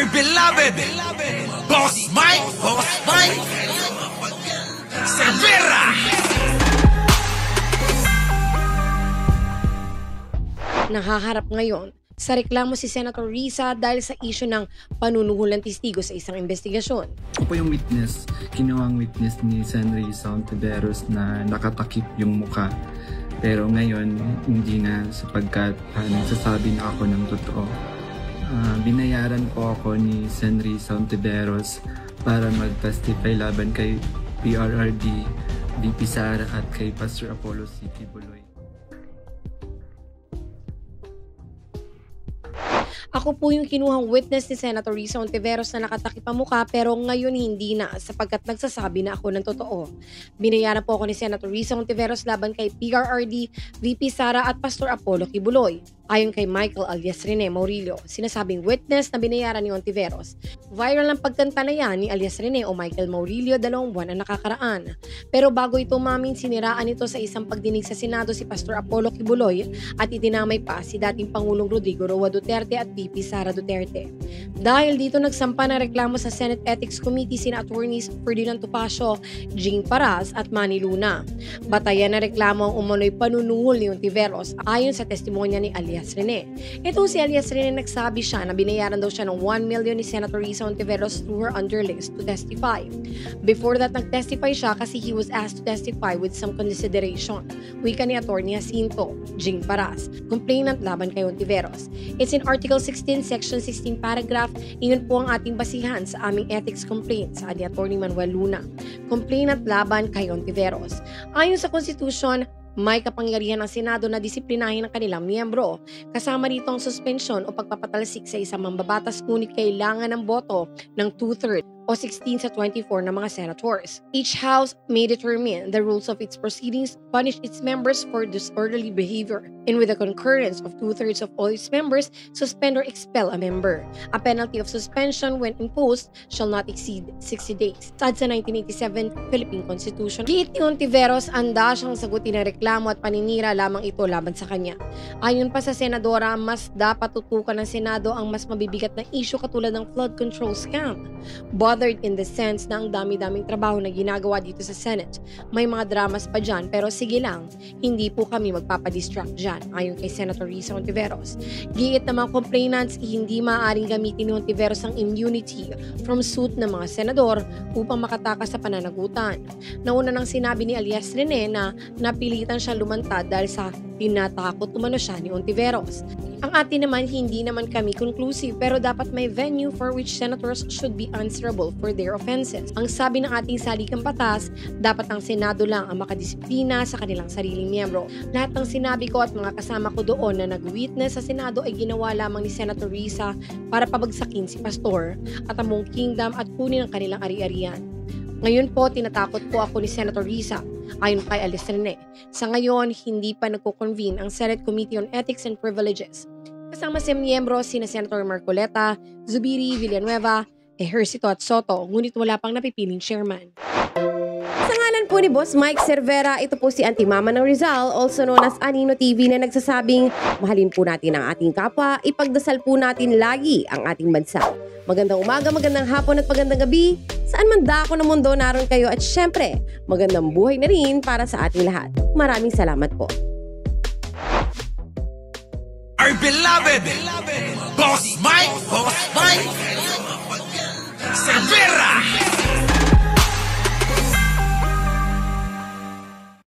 Our beloved Boss Mike Cervera. Nahaharap ngayon sa reklamo si Senator Risa dahil sa isyu ng panunuhol ng testigo sa isang investigasyon. Ako po yung witness, kinuhang witness ni Sen. Risa Ontiveros na nakatakip yung muka. Pero ngayon, hindi na sapagkat nagsasabi na ako ng totoo. Binayaran po ako ni Sen. Risa Ontiveros para mag-testify laban kay PRRD, VP Sara at kay Pastor Apollo C. Kibuloy. Ako po yung kinuhang witness ni Senator Risa Ontiveros na nakatakip ang mukha pero ngayon hindi na sapagkat nagsasabi na ako ng totoo. Binayaran po ako ni Senator Risa Ontiveros laban kay PRRD, VP Sara at Pastor Apollo Kibuloy. Ayon kay Michael alias Rene Maurilio, sinasabing witness na binayaran ni Ontiveros. Viral ang pagkanta na yan ni alias Rene o Michael Maurilio 2 buwan ang nakakaraan. Pero bago ito umamin, siniraan ito sa isang pagdinig sa Senado si Pastor Apollo Kibuloy at itinamay pa si dating Pangulong Rodrigo Roa Duterte at VP Sara Duterte. Dahil dito nagsampa ng reklamo sa Senate Ethics Committee sina attorneys Ferdinand Topacio, Jing Paras at Manny Luna. Batayan na reklamo ang umano'y panunuhol ni Ontiveros ayon sa testimonya ni alias Rene. Ito si alias Rene nagsabi siya na binayaran daw siya ng 1 million ni Senator Risa Ontiveros through her underlings to testify. Before that, nag-testify siya kasi he was asked to testify with some consideration. Wika ni Attorney Jacinto, Jing Paras, complainant laban kay Ontiveros. It's in Article 16, Section 16, Paragraph. Iyon po ang ating basihan sa aming ethics complaint sa ni Attorney Manuel Luna. Complainant laban kay Ontiveros. Ayon sa Constitution, may kapangyarihan ng Senado na disiplinahin ang kanilang miyembro. Kasama rito ang suspensyon o pagpapatalsik sa isang mambabatas ngunit kailangan ng boto ng 2/3 o 16 sa 24 ng mga senators. Each house may determine the rules of its proceedings, punish its members for disorderly behavior, and with the concurrence of 2/3 of all its members, suspend or expel a member. A penalty of suspension when imposed shall not exceed 60 days. Sad sa 1987 Philippine Constitution. Giit ni Ontiveros, anda siyang sagutin ng reklamo at paninira lamang ito laban sa kanya. Ayon pa sa senadora, mas dapat tutukan ng Senado ang mas mabibigat na issue katulad ng flood control scam. Bothered in the sense na ang dami-daming trabaho na ginagawa dito sa Senate. May mga dramas pa dyan pero sige lang, hindi po kami magpapadistract dyan ayon kay Senator Risa Ontiveros. Giit ng mga complainants, hindi maaaring gamitin ni Ontiveros ang immunity from suit ng mga senador upang makatakas sa pananagutan. Nauna nang sinabi ni alias Rene na napilitan siya lumantad dahil sa tinatakot umano siya ni Ontiveros. Ang atin naman, hindi naman kami conclusive pero dapat may venue for which senators should be answerable for their offenses. Ang sabi ng ating salikang batas, dapat ang Senado lang ang makadisiplina sa kanilang sariling miyembro. Lahat ng sinabi ko at mga kasama ko doon na nag-witness sa Senado ay ginawa lamang ni Senator Risa para pabagsakin si Pastor at ang buong kingdom at kunin ang kanilang ari-arian. Ngayon po, tinatakot po ako ni Senator Risa. Ayon kay alias Rene, sa ngayon, hindi pa nagko-convene ang Senate Committee on Ethics and Privileges. Kasama si miyembro sina Senator Marcoleta, Zubiri, Villanueva, Ejercito at Soto, ngunit wala pang napipiling chairman. Sa ngalan po ni Boss Mike Cervera, ito po si Auntie Mama ng Rizal, also known as Anino TV, na nagsasabing mahalin po natin ang ating kapwa, ipagdasal po natin lagi ang ating bansa. Magandang umaga, magandang hapon at magandang gabi. Saan man dako ng mundo naroon kayo at syempre, magandang buhay na rin para sa ating lahat. Maraming salamat po. Our beloved Boss Mike